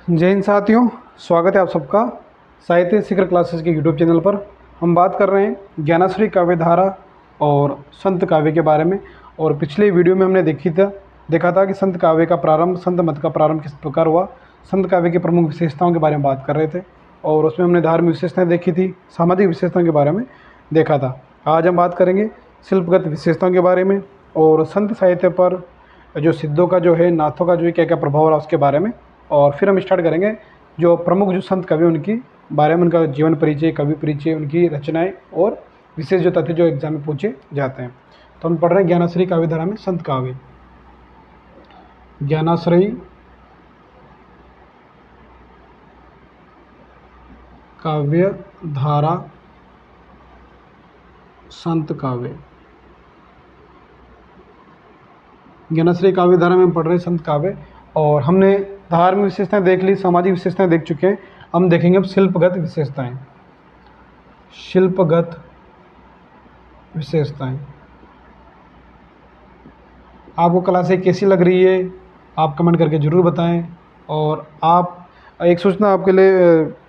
जय हिंद साथियों, स्वागत है आप सबका साहित्य शिखर क्लासेस के यूट्यूब चैनल पर। हम बात कर रहे हैं ज्ञानाश्री काव्य धारा और संत काव्य के बारे में। और पिछले वीडियो में हमने देखा था कि संत काव्य का प्रारंभ, संत मत का प्रारंभ किस प्रकार हुआ। संत काव्य की प्रमुख विशेषताओं के बारे में बात कर रहे थे और उसमें हमने धार्मिक विशेषताएँ देखी थी, सामाजिक विशेषताओं के बारे में देखा था। आज हम बात करेंगे शिल्पगत विशेषताओं के बारे में और संत साहित्य पर जो सिद्धों का जो है, नाथों का जो है क्या क्या प्रभाव रहा उसके बारे में। और फिर हम स्टार्ट करेंगे जो प्रमुख जो संत कवि उनकी बारे में, उनका जीवन परिचय, कवि परिचय, उनकी रचनाएं और विशेष जो तथ्य जो एग्जाम में पूछे जाते हैं। तो हम पढ़ रहे हैं ज्ञानाश्री काव्य धारा में संत काव्य। ज्ञानाश्री काव्य धारा संत काव्य। ज्ञानाश्री काव्य धारा में हम पढ़ रहे हैं संत काव्य और हमने धार्मिक विशेषताएं देख ली, सामाजिक विशेषताएं देख चुके हैं। हम देखेंगे अब शिल्पगत विशेषताएं। शिल्पगत विशेषताएं आपको क्लासें कैसी लग रही है आप कमेंट करके ज़रूर बताएं। और आप एक सूचना आपके लिए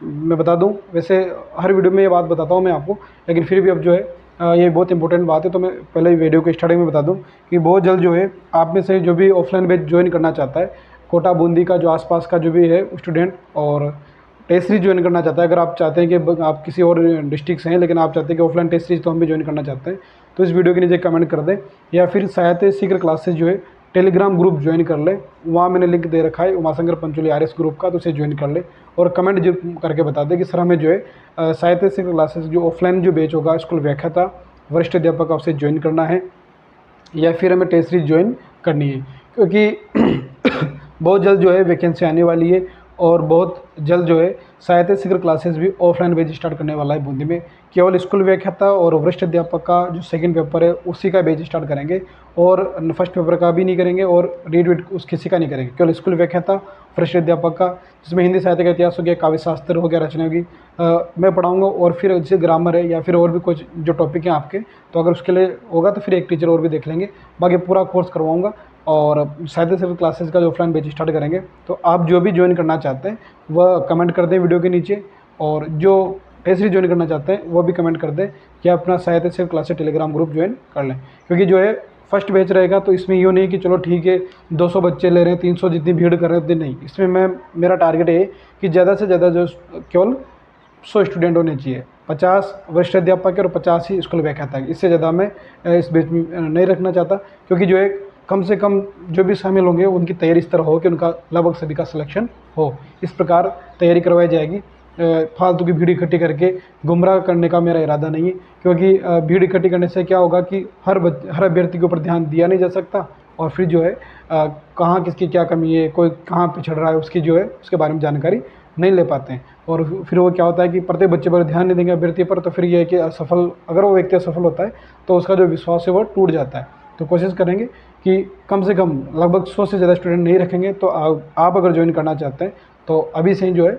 मैं बता दूं, वैसे हर वीडियो में ये बात बताता हूं मैं आपको, लेकिन फिर भी अब जो है ये बहुत इंपॉर्टेंट बात है, तो मैं पहले वीडियो के स्टार्टिंग में बता दूं कि बहुत जल्द जो है आप में से जो भी ऑफलाइन बैच ज्वाइन करना चाहता है, कोटा बूंदी का जो आसपास का जो भी है स्टूडेंट और टेस्ट सीरीज ज्वाइन करना चाहता है, अगर आप चाहते हैं कि आप किसी और डिस्ट्रिक्ट से हैं लेकिन आप चाहते हैं कि ऑफलाइन टेस्ट सीरीज तो हम भी ज्वाइन करना चाहते हैं, तो इस वीडियो के नीचे कमेंट कर दें। या फिर साहित्य सीखर क्लासेस जो है टेलीग्राम ग्रुप ज्वाइन कर ले, वहाँ मैंने लिंक दे रखा है उमाशंकर पंचोली आरएस ग्रुप का, तो उसे ज्वाइन कर ले और कमेंट जो करके बता दे कि सर हमें जो है साहित्य सीखर क्लासेस जो ऑफलाइन जो बैच होगा, स्कूल व्याख्याता वरिष्ठ अध्यापक का, उसे ज्वाइन करना है या फिर हमें टेस्ट सीरीज ज्वाइन करनी है। क्योंकि बहुत जल्द जो है वैकेंसी आने वाली है और बहुत जल्द जो है साहित्य शिखर क्लासेस भी ऑफलाइन बैच स्टार्ट करने वाला है बूंदी में। केवल स्कूल व्याख्याता और वरिष्ठ अध्यापक का जो सेकंड पेपर है उसी का बैच स्टार्ट करेंगे और फर्स्ट पेपर का भी नहीं करेंगे और रीड वीड उस किसी का नहीं करेंगे। केवल स्कूल व्याख्याता, वरिष्ठ अध्यापक का, जिसमें हिंदी साहित्य का इतिहास हो गया, काव्य शास्त्र हो गया, रचना होगी, मैं पढ़ाऊँगा। और फिर जैसे ग्रामर है या फिर और भी कुछ जो टॉपिक हैं आपके, तो अगर उसके लिए होगा तो फिर एक टीचर और भी देख लेंगे, बाकी पूरा कोर्स करवाऊँगा। और साहित्य शिखर क्लासेस का जो ऑफलाइन बैच स्टार्ट करेंगे, तो आप जो भी ज्वाइन करना चाहते हैं वह कमेंट कर दें वीडियो के नीचे, और जो टेस्ट सीरीज ज्वाइन करना चाहते हैं वो भी कमेंट कर दें कि अपना साहित्य शिखर क्लासेस टेलीग्राम ग्रुप ज्वाइन कर लें। क्योंकि जो है फर्स्ट बैच रहेगा, तो इसमें यूँ नहीं कि चलो ठीक है 200 बच्चे ले रहे हैं, 300 जितनी भीड़ कर रहे हैं उतनी नहीं। इसमें मेरा टारगेट है कि ज़्यादा से ज़्यादा जो केवल 100 स्टूडेंट होने चाहिए, 50 वरिष्ठ अध्यापक और 50 ही स्कूल व्याख्याता है। इससे ज़्यादा मैं इस बैच में नहीं रखना चाहता, क्योंकि जो है कम से कम जो भी शामिल होंगे उनकी तैयारी इस तरह हो कि उनका लगभग सभी का सिलेक्शन हो। इस प्रकार तैयारी करवाई जाएगी। फालतू की भीड़ इकट्ठी करके गुमराह करने का मेरा इरादा नहीं है, क्योंकि भीड़ इकट्ठी करने से क्या होगा कि हर अभ्यर्थी के ऊपर ध्यान दिया नहीं जा सकता और फिर जो है कहाँ किसकी क्या कमी है, कोई कहाँ पिछड़ रहा है, उसकी जो है उसके बारे में जानकारी नहीं ले पाते हैं। और फिर वो क्या होता है कि प्रत्येक बच्चे पर ध्यान नहीं देंगे अभ्यर्थी पर, तो फिर ये है कि असफल, अगर वो व्यक्ति असफल होता है तो उसका जो विश्वास है वो टूट जाता है। तो कोशिश करेंगे कि कम से कम लगभग 100 से ज़्यादा स्टूडेंट नहीं रखेंगे। तो आप अगर ज्वाइन करना चाहते हैं तो अभी से ही जो है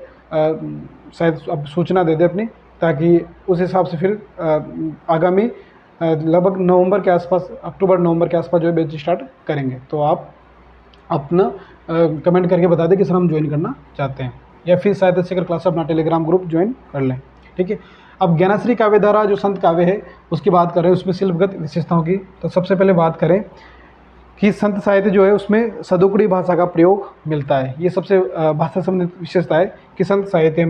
शायद अब सूचना दे दें अपनी, ताकि उस हिसाब से फिर आगामी लगभग नवंबर के आसपास, अक्टूबर नवंबर के आसपास जो है बैच स्टार्ट करेंगे। तो आप अपना कमेंट करके बता दें कि सर हम ज्वाइन करना चाहते हैं, या फिर साहित्य शिखर क्लास अपना टेलीग्राम ग्रुप ज्वाइन कर लें। ठीक है। अब ज्ञानाश्री काव्य धारा जो संत काव्य है उसकी बात करें, उसमें शिल्पगत विशेषताओं की, तो सबसे पहले बात करें कि संत साहित्य जो है उसमें सदुकड़ी भाषा का प्रयोग मिलता है। ये सबसे भाषा संबंधित विशेषता है कि संत साहित्य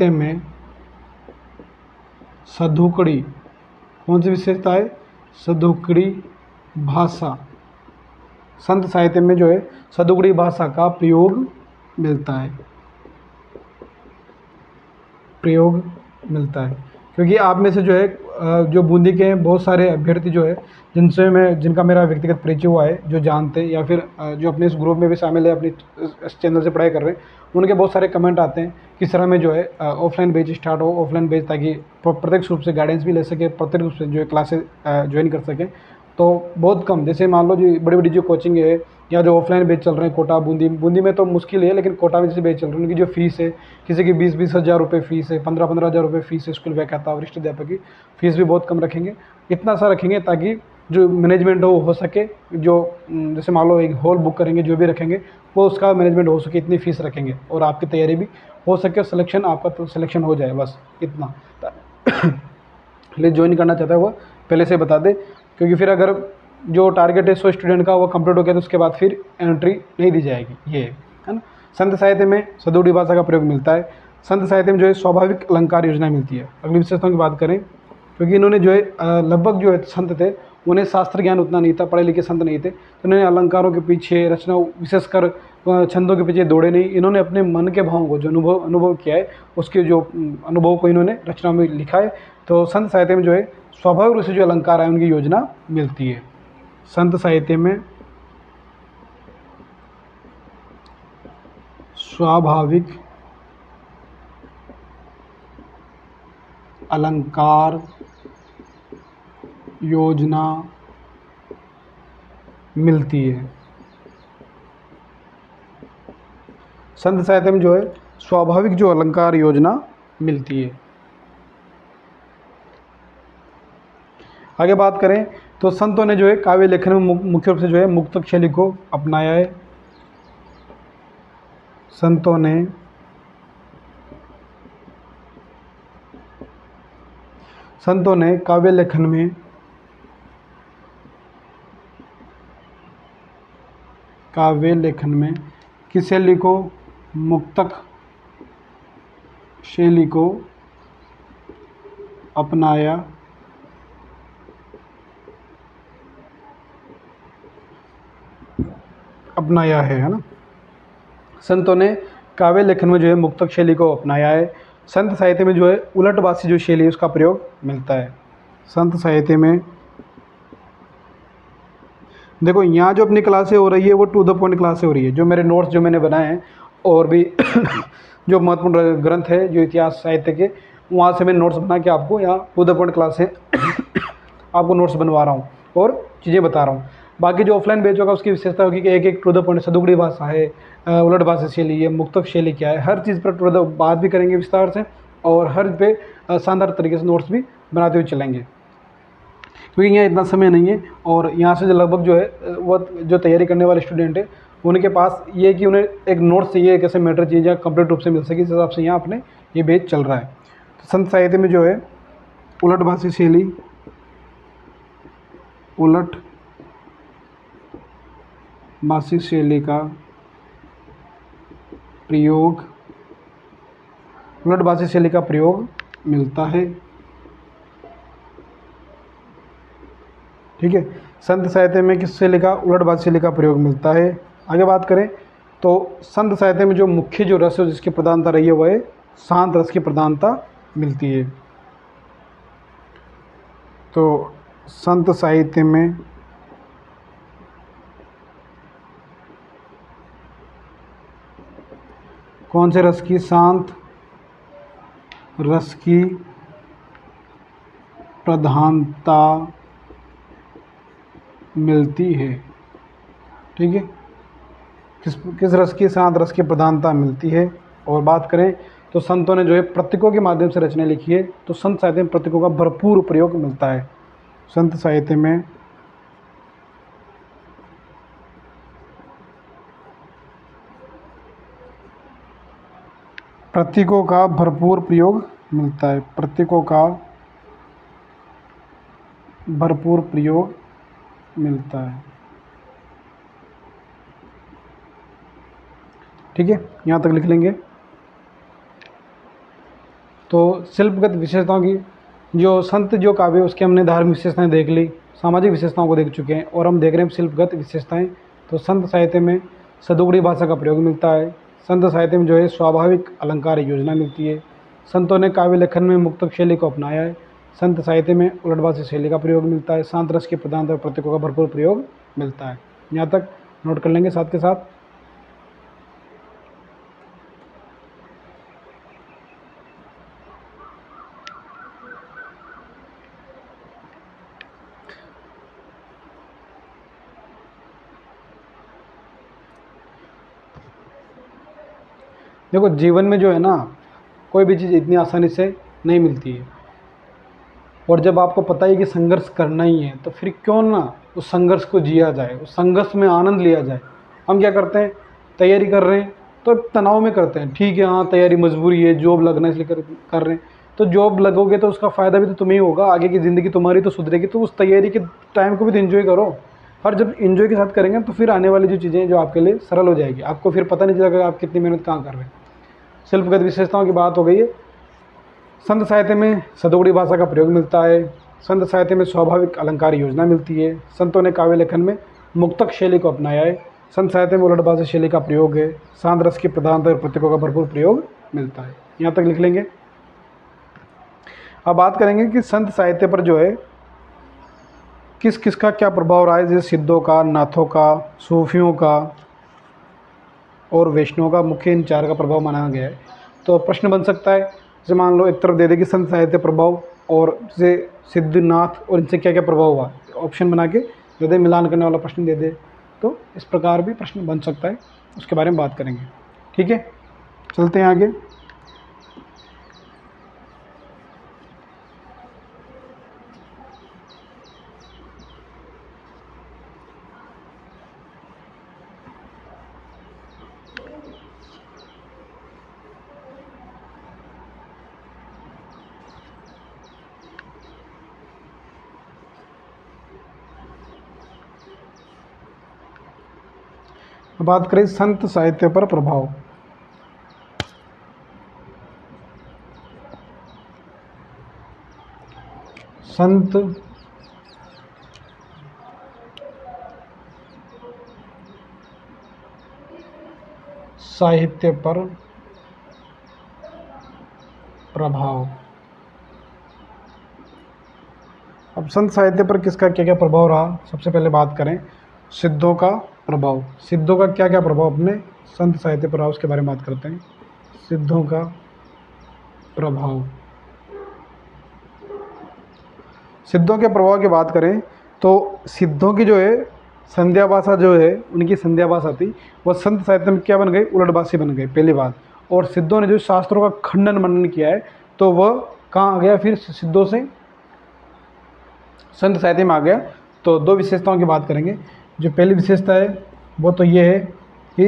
में सदुकड़ी, कौन सी विशेषता है? सदुकड़ी भाषा। संत साहित्य में जो है सदुकड़ी भाषा का प्रयोग मिलता है। क्योंकि आप में से जो है जो बूंदी के हैं बहुत सारे अभ्यर्थी जो है जिनका मेरा व्यक्तिगत परिचय हुआ है, जो जानते हैं या फिर जो अपने इस ग्रुप में भी शामिल है, अपनी इस चैनल से पढ़ाई कर रहे हैं, उनके बहुत सारे कमेंट आते हैं कि सर हमें जो है ऑफलाइन बैच स्टार्ट हो, ऑफलाइन बैच, ताकि प्रत्यक्ष रूप से गाइडेंस भी ले सके, प्रत्यक्ष रूप से जो है क्लासेस ज्वाइन कर सकें। तो बहुत कम, जैसे मान लो जो बड़ी बड़ी जो कोचिंग है या जो ऑफलाइन बैच चल रहे हैं, कोटा बूंदी में तो मुश्किल है, लेकिन कोटा में जैसे बैच चल रहे हैं उनकी जो फीस है, किसी की 20-20 हज़ार रुपये फीस है, 15-15 हज़ार रुपये फीस है, स्कूल व्याख्याता वरिष्ठ अध्यापक की फीस भी बहुत कम रखेंगे। इतना सा रखेंगे ताकि जो मैनेजमेंट हो सके, जो जैसे मान लो एक हॉल बुक करेंगे, जो भी रखेंगे वो उसका मैनेजमेंट हो सके, इतनी फ़ीस रखेंगे और आपकी तैयारी भी हो सके, सिलेक्शन आपका तो सिलेक्शन हो जाए, बस इतना। ले ज्वाइन करना चाहता है वो पहले से बता दे, क्योंकि फिर अगर जो टारगेट है 100 स्टूडेंट का वो कंप्लीट हो गया तो उसके बाद फिर एंट्री नहीं दी जाएगी, ये है ना। संत साहित्य में सदोड़ी भाषा का प्रयोग मिलता है। संत साहित्य में जो है स्वाभाविक अलंकार योजना मिलती है। अगली विशेषताओं की बात करें, क्योंकि इन्होंने जो है लगभग जो है संत थे, उन्हें शास्त्र ज्ञान उतना नहीं था, पढ़े लिखे संत नहीं थे, तो इन्होंने अलंकारों के पीछे, रचना विशेषकर छंदों के पीछे दौड़े नहीं। इन्होंने अपने मन के भावों को, जो अनुभव किया है, उसके जो अनुभव को इन्होंने रचना में लिखा है। तो संत साहित्य में जो है स्वाभाविक रूप से जो अलंकार है उनकी योजना मिलती है। संत साहित्य में स्वाभाविक अलंकार योजना मिलती है। संत साहित्य में जो है स्वाभाविक जो अलंकार योजना मिलती है। आगे बात करें तो संतों ने जो है काव्य लेखन में मुख्य रूप से जो है मुक्तक शैली को अपनाया है। संतों ने काव्य लेखन में किस शैली को? मुक्तक शैली को अपनाया है ना। संतों ने काव्य लेखन में जो है मुक्तक शैली को अपनाया है। संत साहित्य में जो है उलटवासी जो शैली है उसका प्रयोग मिलता है। संत साहित्य में देखो यहाँ जो अपनी क्लासें हो रही है वो टू द पॉइंट क्लासें हो रही है। जो मेरे नोट्स जो मैंने बनाए हैं और भी जो महत्वपूर्ण ग्रंथ है जो इतिहास साहित्य के, वहाँ से मैं नोट्स बना के आपको यहाँ टू द पॉइंट क्लास है आपको नोट्स बनवा रहा हूँ और चीज़ें बता रहा हूँ। बाकी जो ऑफलाइन बैच होगा उसकी विशेषता होगी कि एक एक टू द पॉइंट, सदुगड़ी भाषा है, उलट भाषा शैली है, मुक्तक शैली क्या है, हर चीज़ पर टू द बात भी करेंगे विस्तार से और हर पे शानदार तरीके से नोट्स भी बनाते हुए चलेंगे, क्योंकि यहाँ इतना समय नहीं है। और यहाँ से जो लगभग जो है वो जो तैयारी करने वाले स्टूडेंट है उनके पास ये है कि उन्हें एक नोट चाहिए, कैसे मैटर चीज़ें कंप्लीट रूप से मिल सके, इस हिसाब से यहाँ अपने ये बैच चल रहा है। तो संत साहित्य में जो है उलट भाषी शैली, उलट भाषी शैली का प्रयोग, उलट भाषी शैली का प्रयोग मिलता है। ठीक है, संत साहित्य में किस शैली का? उलट भाषी शैली का प्रयोग मिलता है। आगे बात करें तो संत साहित्य में जो मुख्य जो रस है जिसकी प्रधानता रही है वह है शांत रस की प्रधानता मिलती है। तो संत साहित्य में कौन से रस की? शांत रस की प्रधानता मिलती है। ठीक है, किस रस की? शांत रस की प्रधानता मिलती है। और बात करें तो संतों ने जो है प्रतीकों के माध्यम से रचना लिखी है, तो संत साहित्य में प्रतीकों का भरपूर प्रयोग मिलता है। संत साहित्य में प्रतीकों का भरपूर प्रयोग मिलता है। प्रतीकों का भरपूर प्रयोग मिलता है। ठीक है, यहाँ तक लिख लेंगे। तो शिल्पगत विशेषताओं की, जो संत जो काव्य उसके हमने धार्मिक विशेषताएं देख ली, सामाजिक विशेषताओं को देख चुके हैं और हम देख रहे हैं शिल्पगत विशेषताएं। तो संत साहित्य में सदुगड़ी भाषा का प्रयोग मिलता है। संत साहित्य में जो है स्वाभाविक अलंकार योजना मिलती है। संतों ने काव्य लेखन में मुक्तक शैली को अपनाया है। संत साहित्य में उलटभाषी शैली का प्रयोग मिलता है। शांत रस के प्रधानता और प्रतीकों का भरपूर प्रयोग मिलता है। यहाँ तक नोट कर लेंगे साथ के साथ। देखो जीवन में जो है ना, कोई भी चीज़ इतनी आसानी से नहीं मिलती है। और जब आपको पता है कि संघर्ष करना ही है तो फिर क्यों ना उस संघर्ष को जिया जाए, उस संघर्ष में आनंद लिया जाए। हम क्या करते हैं, तैयारी कर रहे हैं तो तनाव में करते हैं, ठीक है हाँ तैयारी मजबूरी है, जॉब लगना इसलिए कर रहे हैं। तो जॉब लगोगे तो उसका फ़ायदा भी तो तुम्हें ही होगा, आगे की ज़िंदगी तुम्हारी तो सुधरेगी। तो उस तैयारी के टाइम को भी तो इन्जॉय करो। और जब इन्जॉय के साथ करेंगे तो फिर आने वाली जो चीज़ें जो आपके लिए सरल हो जाएगी, आपको फिर पता नहीं चलेगा आप कितनी मेहनत कहाँ कर रहे हैं। शिल्पगत विशेषताओं की बात हो गई है। संत साहित्य में सदोगड़ी भाषा का प्रयोग मिलता है। संत साहित्य में स्वाभाविक अलंकार योजना मिलती है। संतों ने काव्य लेखन में मुक्तक शैली को अपनाया है। संत साहित्य में उलटभाषी शैली का प्रयोग है। शांत रस की प्रधानता और प्रतीकों का भरपूर प्रयोग मिलता है। यहाँ तक लिख लेंगे। अब बात करेंगे कि संत साहित्य पर जो है किस किस का क्या प्रभाव रहा है, जैसे सिद्धों का, नाथों का, सूफियों का और वैष्णव का, मुख्य इन चार का प्रभाव माना गया है। तो प्रश्न बन सकता है, जैसे मान लो एक तरफ दे दे कि संत साहित्य प्रभाव और जैसे सिद्धनाथ और इनसे क्या क्या प्रभाव हुआ, ऑप्शन बना के दे दे, मिलान करने वाला प्रश्न दे दे, तो इस प्रकार भी प्रश्न बन सकता है, उसके बारे में बात करेंगे। ठीक है, चलते हैं आगे। बात करें संत साहित्य पर प्रभाव। संत साहित्य पर प्रभाव। अब संत साहित्य पर किसका क्या क्या प्रभाव रहा, सबसे पहले बात करें सिद्धों का प्रभाव। सिद्धों का क्या क्या प्रभाव अपने संत साहित्य पर रहा, उसके बारे में बात करते हैं। सिद्धों का प्रभाव। सिद्धों के प्रभाव की बात करें तो सिद्धों की जो है संध्या भाषा जो है, उनकी संध्या भाषा थी वह संत साहित्य में क्या बन गई, उलटभाषी बन गई पहली बात। और सिद्धों ने जो शास्त्रों का खंडन मनन किया है तो वह कहाँ आ गया, फिर सिद्धों से संत साहित्य में आ गया। तो दो विशेषताओं की बात करेंगे। जो पहली विशेषता है वो तो ये है कि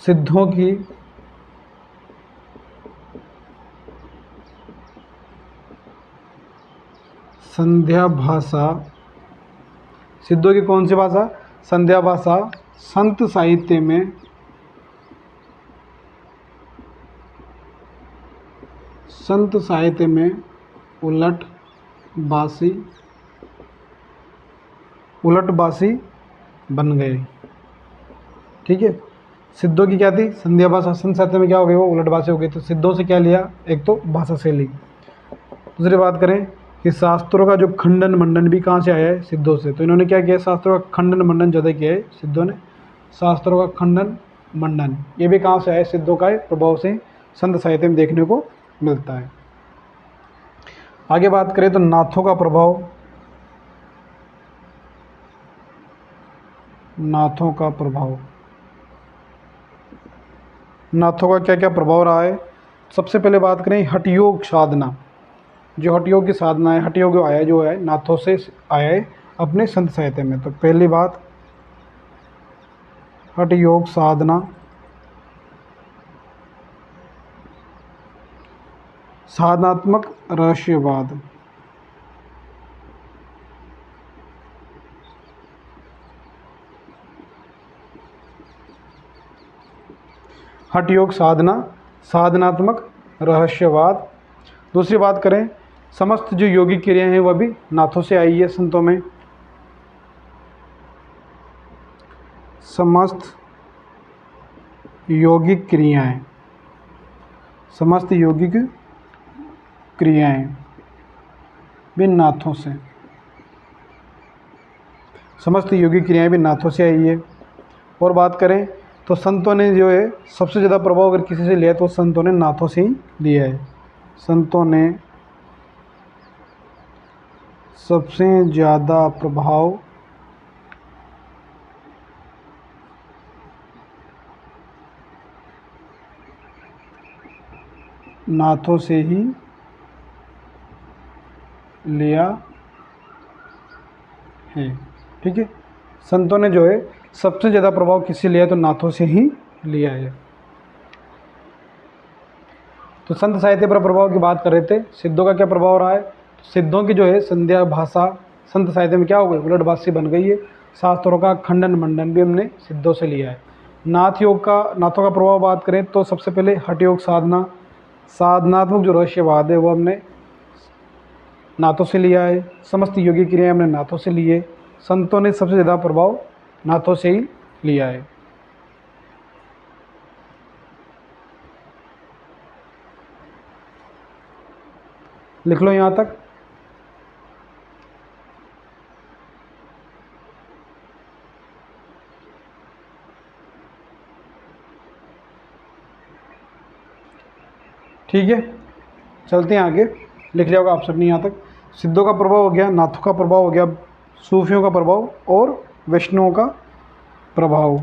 सिद्धों की संध्या भाषा, सिद्धों की कौन सी भाषा, संध्या भाषा, संत साहित्य में उलटबासी बन गए। ठीक है, सिद्धों की क्या थी, संध्या भाषा, संत साहित्य में क्या हो गई, वो उलटभाषी हो गई। तो सिद्धों से क्या लिया, एक तो भाषा शैली। दूसरी बात करें कि शास्त्रों का जो खंडन मंडन भी कहाँ से आया है, सिद्धों से। तो इन्होंने क्या किया, शास्त्रों का खंडन मंडन ज़्यादा किया है सिद्धों ने। शास्त्रों का खंडन मंडन ये भी कहाँ से आया, सिद्धों का प्रभाव से संत साहित्य में देखने को मिलता है। आगे बात करें तो नाथों का प्रभाव। नाथों का प्रभाव, नाथों का क्या क्या प्रभाव रहा है। सबसे पहले बात करें हठयोग साधना। जो हठयोग की साधना है, हठयोग आया जो है नाथों से आया है अपने संत साहित्य में। तो पहली बात हठयोग साधना, साधनात्मक रहस्यवाद। हठयोग साधना, साधनात्मक रहस्यवाद। दूसरी बात करें समस्त जो योगिक क्रियाएं हैं वह भी नाथों से आई है संतों में। समस्त यौगिक क्रियाएं, समस्त यौगिक क्रियाएं भी नाथों से, समस्त यौगिक क्रियाएं भी नाथों से आई है। और बात करें तो संतों ने जो है सबसे ज़्यादा प्रभाव अगर किसी से लिया तो संतों ने नाथों से ही लिया है। संतों ने सबसे ज़्यादा प्रभाव नाथों से ही लिया है। ठीक है, संतों ने जो है सबसे ज़्यादा प्रभाव किससे लिया है, तो नाथों से ही लिया है। तो संत साहित्य पर प्रभाव की बात कर रहे थे, सिद्धों का क्या प्रभाव रहा है। सिद्धों की जो है संध्या भाषा संत साहित्य में क्या हो गई, उलटभाषी बन गई है। शास्त्रों का खंडन मंडन भी हमने सिद्धों से लिया है। नाथों का प्रभाव बात करें तो सबसे पहले हठ योग साधना, साधनात्मक जो रहस्यवाद है वो हमने नाथों से लिया है। समस्त योगी क्रियाएं हमने नाथों से लिए। संतों ने सबसे ज़्यादा प्रभाव नाथों से ही लिया है। लिख लो यहाँ तक। ठीक है, चलते हैं आगे। लिख लिया होगा आप सबने यहाँ तक। सिद्धों का प्रभाव हो गया, नाथों का प्रभाव हो गया, सूफियों का प्रभाव और वैष्णवों का प्रभाव।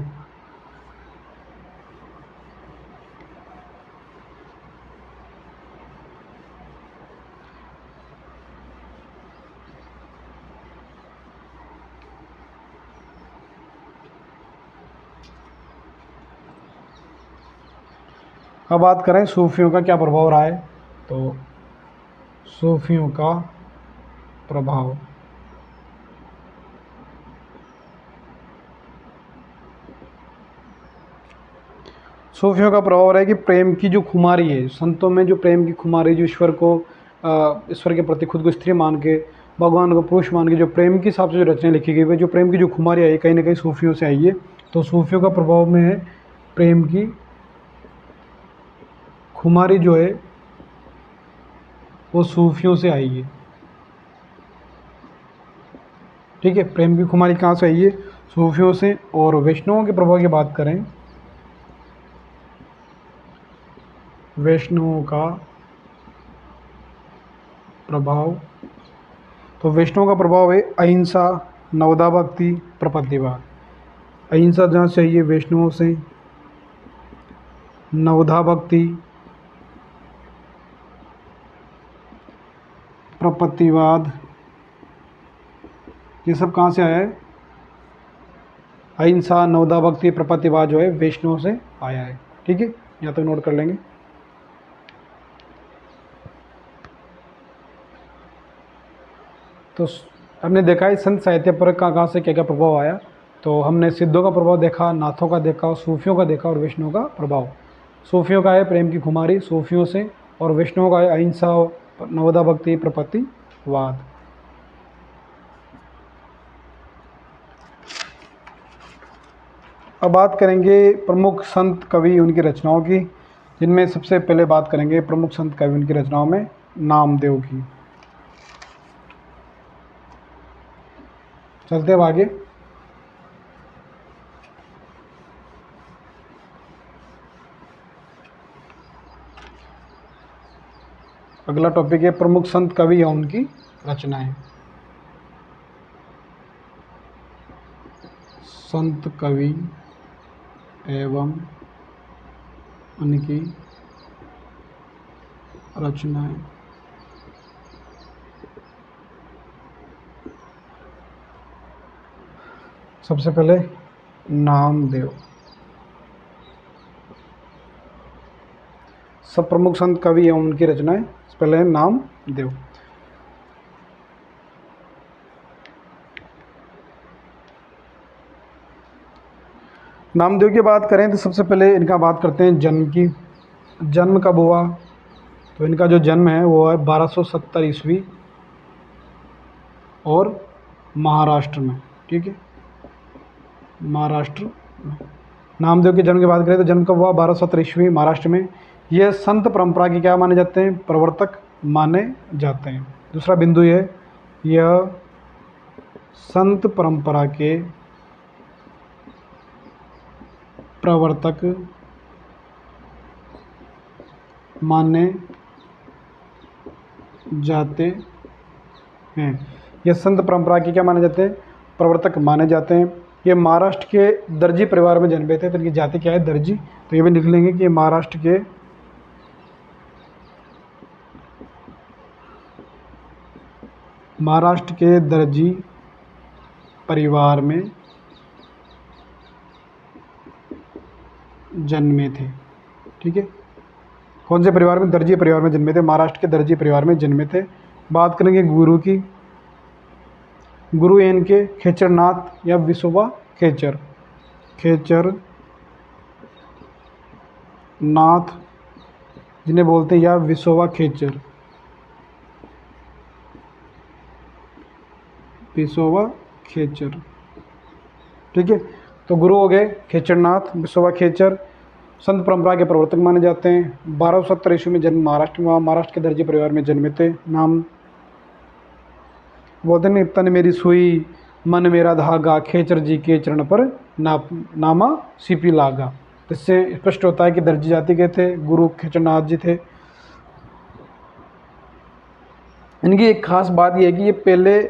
अब बात करें सूफियों का क्या प्रभाव रहा है। तो सूफियों का प्रभाव, सूफियों का प्रभाव रहा है कि प्रेम की जो खुमारी है संतों में, जो प्रेम की खुमारी, जो ईश्वर के प्रति खुद को स्त्री मान के, भगवान को पुरुष मान के जो प्रेम के हिसाब से जो रचनाएं लिखी गई है, जो प्रेम की जो खुमारी आई है कहीं ना कहीं सूफियों से आई है। तो सूफियों का प्रभाव में है प्रेम की खुमारी जो है वो सूफियों से आई है। ठीक है, प्रेम की खुमारी कहाँ से आई है, सूफियों से। और वैष्णवों के प्रभाव की बात करें, वैष्णवों का प्रभाव, तो वैष्णवों का प्रभाव है अहिंसा, नवदा भक्ति, प्रपत्तिवाद। अहिंसा जहाँ से आई है वैष्णवों से, नवधा भक्ति, प्रपत्तिवाद, ये सब कहाँ से आया है, अहिंसा, नवदा भक्ति, प्रपत्तिवाद जो है वैष्णव से आया है। ठीक है, यहाँ तक नोट कर लेंगे। तो हमने देखा है संत साहित्य पर कहाँ से क्या क्या प्रभाव आया। तो हमने सिद्धों का प्रभाव देखा, नाथों का देखा, सूफियों का देखा और वैष्णव का प्रभाव। सूफियों का है प्रेम की खुमारी सूफियों से, और वैष्णव का है अहिंसा, नवदा भक्ति, प्रपत्तिवाद। अब बात करेंगे प्रमुख संत कवि उनकी रचनाओं की, जिनमें सबसे पहले बात करेंगे प्रमुख संत कवि उनकी रचनाओं में नामदेव की। चलते अब आगे। अगला टॉपिक है प्रमुख संत कवि या उनकी रचनाएं। संत कवि एवं उनकी रचनाएं। सबसे पहले नामदेव। सब प्रमुख संत कवि एवं उनकी रचनाएं, पहले है नामदेव। नामदेव की बात करें तो सबसे पहले इनका बात करते हैं जन्म की। जन्म कब हुआ, तो इनका जो जन्म है वो है 1270 ईस्वी और महाराष्ट्र में। ठीक है, महाराष्ट्र में। नामदेव के जन्म की बात करें तो जन्म कब हुआ, 1270 ईस्वी, महाराष्ट्र में। यह संत परंपरा के क्या माने जाते हैं, प्रवर्तक माने जाते हैं। दूसरा बिंदु ये, यह संत परंपरा के प्रवर्तक माने जाते हैं। ये संत परंपरा के क्या माने जाते हैं, प्रवर्तक माने जाते हैं। ये महाराष्ट्र के दर्जी परिवार में जन्मे थे, तो इनकी जाति क्या है, दर्जी। तो ये भी लिख लेंगे कि ये महाराष्ट्र के महाराष्ट्र के दर्जी परिवार में जन्मे थे। ठीक है, कौन से परिवार में? दर्जी परिवार में जन्मे थे, महाराष्ट्र के दर्जी परिवार में जन्मे थे। बात करेंगे गुरु की। गुरु इनके खेचरनाथ या विसोबा खेचर, खेचर नाथ जिन्हें बोलते हैं, या विसोबा खेचर, विसोबा खेचर। ठीक है, तो गुरु हो गए खेचरनाथ विसोबा खेचर। संत परंपरा के प्रवर्तक माने जाते हैं। 1270 ईस्वी में जन्म महाराष्ट्र में हुआ। महाराष्ट्र के दर्जी परिवार में जन्मे थे। नाम बोलते हैं, तन मेरी सुई मन मेरा धागा, खेचर जी के चरण पर नामा सीपी लागा। इससे स्पष्ट होता है कि दर्जी जाति के थे, गुरु खेचरनाथ जी थे। इनकी एक खास बात यह है कि ये पहले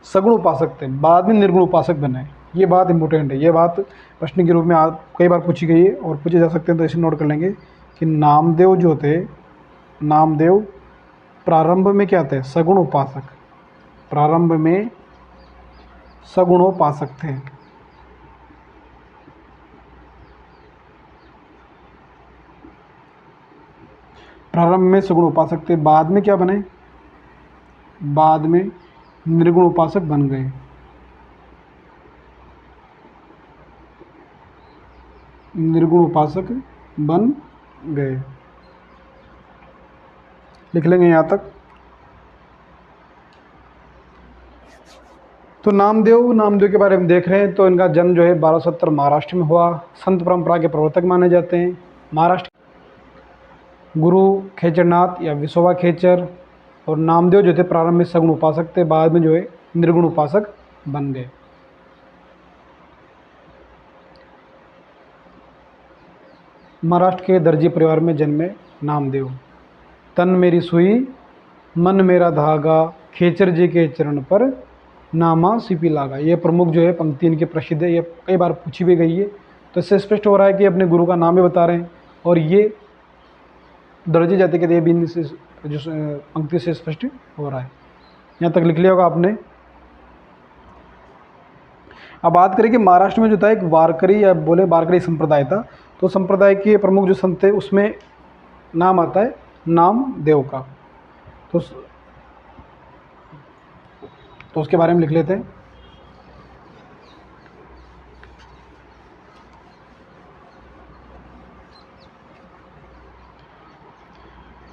सगुण उपासक थे, बाद में निर्गुण उपासक बने। ये बात इंपॉर्टेंट है। ये बात प्रश्न के रूप में कई बार पूछी गई है और पूछे जा सकते हैं, तो इसे नोट कर लेंगे कि नामदेव जो थे, नामदेव प्रारंभ में क्या थे? सगुण उपासक। प्रारंभ में सगुणोपासक थे। प्रारंभ में सगुण उपासक थे, बाद में क्या बने? बाद में निर्गुण उपासक बन गए। निर्गुण उपासक बन गए। लिख लेंगे यहाँ तक। तो नामदेव के बारे में देख रहे हैं, तो इनका जन्म जो है 1270 महाराष्ट्र में हुआ। संत परंपरा के प्रवर्तक माने जाते हैं। महाराष्ट्र गुरु खेचरनाथ या विसोबा खेचर, और नामदेव जो थे प्रारंभ में सगुण उपासक थे, बाद में जो है निर्गुण उपासक बन गए। महाराष्ट्र के दर्जी परिवार में जन्मे नामदेव। तन मेरी सुई मन मेरा धागा, खेचर जी के चरण पर नामा सीपी लागा। ये प्रमुख जो है पंक्ति इनकी प्रसिद्ध है, ये कई बार पूछी भी गई है। तो इससे स्पष्ट हो रहा है कि अपने गुरु का नाम भी बता रहे हैं, और ये दर्जी जाति के भी जो पंक्ति से स्पष्ट हो रहा है। यहाँ तक लिख लिया होगा आपने। अब बात करें कि महाराष्ट्र में जो था एक वारकरी या बोले वारकरी संप्रदाय था। तो संप्रदाय के प्रमुख जो संत थे उसमें नाम आता है नामदेव का। तो उसके बारे में लिख लेते हैं।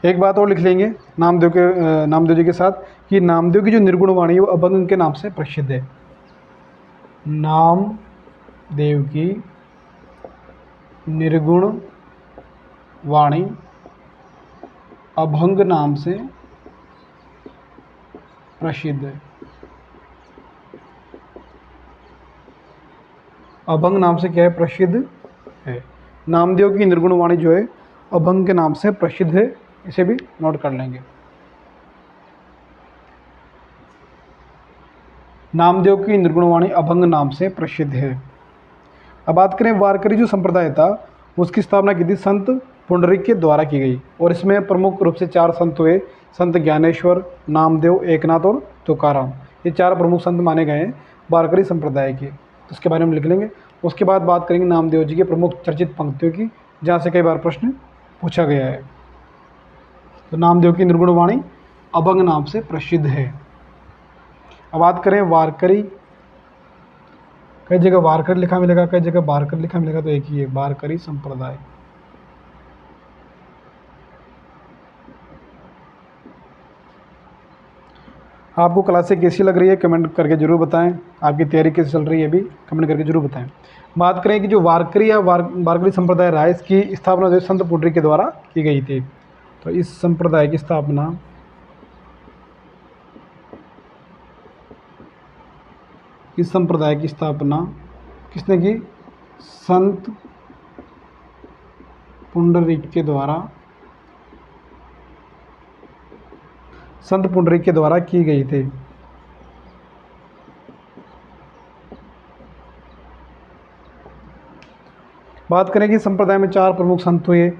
एक बात और लिख लेंगे नामदेव जी के साथ कि नामदेव की जो निर्गुण वाणी है वो अभंग के नाम से प्रसिद्ध है। नामदेव की निर्गुण वाणी अभंग नाम से प्रसिद्ध है। अभंग नाम से क्या है? प्रसिद्ध है। नामदेव की निर्गुण वाणी जो है अभंग के नाम से प्रसिद्ध है। इसे भी नोट कर लेंगे। नामदेव की निर्गुण वाणी अभंग नाम से प्रसिद्ध है। अब बात करें वारकरी जो संप्रदाय था उसकी स्थापना की थी संत पुंडरीक के द्वारा की गई, और इसमें प्रमुख रूप से 4 संत हुए। संत ज्ञानेश्वर, नामदेव, एकनाथ और तुकाराम। ये 4 प्रमुख संत माने गए हैं वारकरी संप्रदाय के। तो उसके बारे में लिख लेंगे। उसके बाद बात करेंगे नामदेव जी के प्रमुख चर्चित पंक्तियों की, जहाँ से कई बार प्रश्न पूछा गया है। तो नामदेव की निर्गुण वाणी अभंग नाम से प्रसिद्ध है। अब बात करें वारकरी, कई जगह वारकरी लिखा मिलेगा, कई जगह वारकरी लिखा मिलेगा, तो एक ही है वारकरी संप्रदाय। आपको क्लासें कैसी लग रही है कमेंट करके जरूर बताएं। आपकी तैयारी कैसी चल रही है अभी कमेंट करके जरूर बताएं। बात करें कि जो वारकरी या वारकरी संप्रदाय रहा है, इसकी स्थापना जो संत पुंडरीक के द्वारा की गई थी। तो इस संप्रदाय की स्थापना किसने की? संत पुंडरीक के द्वारा की गई थी। बात करें कि संप्रदाय में 4 प्रमुख संत हुए।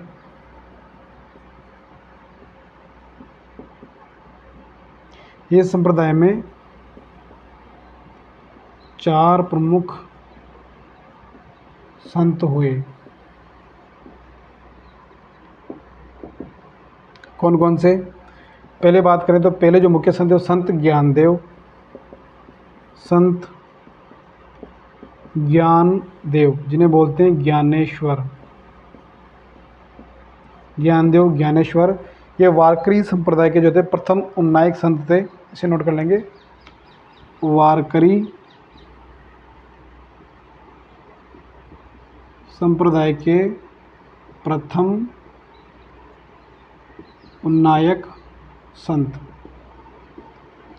ये संप्रदाय में 4 प्रमुख संत हुए। कौन कौन से? पहले बात करें तो पहले जो मुख्य संत है वो संत ज्ञानदेव, संत ज्ञानदेव जिन्हें बोलते हैं ज्ञानेश्वर, ज्ञानदेव ज्ञानेश्वर, ये वारकरी संप्रदाय के जो थे प्रथम उन्नायक संत थे। इसे नोट कर लेंगे, वारकरी संप्रदाय के प्रथम उन्नायक संत।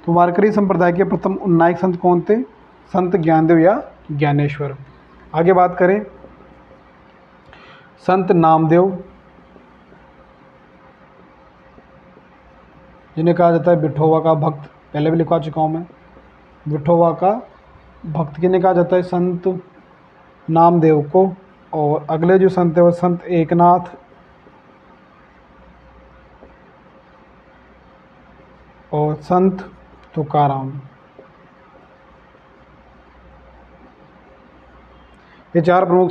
तो वारकरी संप्रदाय के प्रथम उन्नायक संत कौन थे? संत ज्ञानदेव या ज्ञानेश्वर। आगे बात करें संत नामदेव, जिन्हें कहा जाता है विठोबा का भक्त, पहले भी लिखवा चुका हूँ मैं। विठोबा का भक्त किन्हें कहा जाता है? संत नामदेव को। और अगले जो संत है वो संत एकनाथ और संत तुकाराम। ये 4 प्रमुख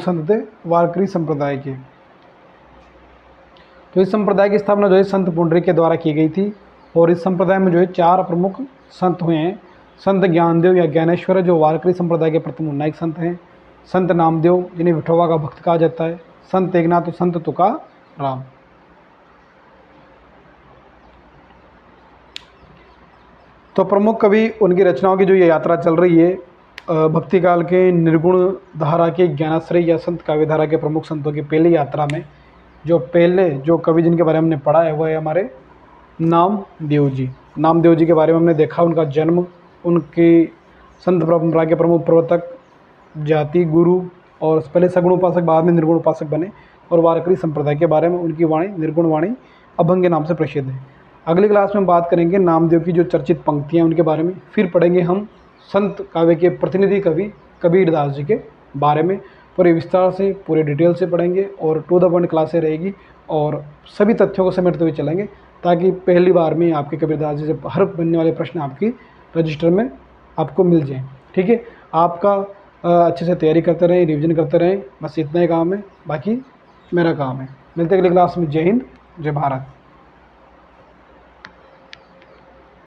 संत थे वारकरी संप्रदाय के। तो इस संप्रदाय की स्थापना जो है संत पुंडरीक के द्वारा की गई थी। और इस संप्रदाय में जो है 4 प्रमुख संत हुए हैं। संत ज्ञानदेव या ज्ञानेश्वर जो वारकरी संप्रदाय के प्रथम उन्नायक संत हैं, संत नामदेव जिन्हें विठोबा का भक्त कहा जाता है, संत एकनाथ और संत तुकाराम। तो प्रमुख कवि, उनकी रचनाओं की जो ये यात्रा चल रही है, भक्ति काल के निर्गुण धारा के ज्ञानाश्रय या संत काव्य धारा के प्रमुख संतों की पहली यात्रा में जो कवि जिनके बारे में हमने पढ़ा है वो है हमारे नामदेव जी। नामदेव जी के बारे में हमने देखा, उनका जन्म, उनकी संत परंपरा के प्रमुख प्रवर्तक, जाति, गुरु, और पहले सगुण उपासक बाद में निर्गुण उपासक बने, और वारकरी संप्रदाय के बारे में उनकी वाणी निर्गुण वाणी अभंग के नाम से प्रसिद्ध है। अगली क्लास में बात करेंगे नामदेव की जो चर्चित पंक्तियाँ उनके बारे में। फिर पढ़ेंगे हम संत काव्य के प्रतिनिधि कवि कबीरदास जी के बारे में। पूरे विस्तार से, पूरे डिटेल से पढ़ेंगे और टू द पॉइंट क्लासें रहेगी और सभी तथ्यों को समेटते हुए चलेंगे, ताकि पहली बार में आपके कबीरदास जी से हर बनने वाले प्रश्न आपकी रजिस्टर में आपको मिल जाएँ। ठीक है, आपका अच्छे से तैयारी करते रहें, रिवीजन करते रहें, बस इतना ही काम है, बाकी मेरा काम है। मिलते हैं अगली क्लास में। जय हिंद, जय भारत।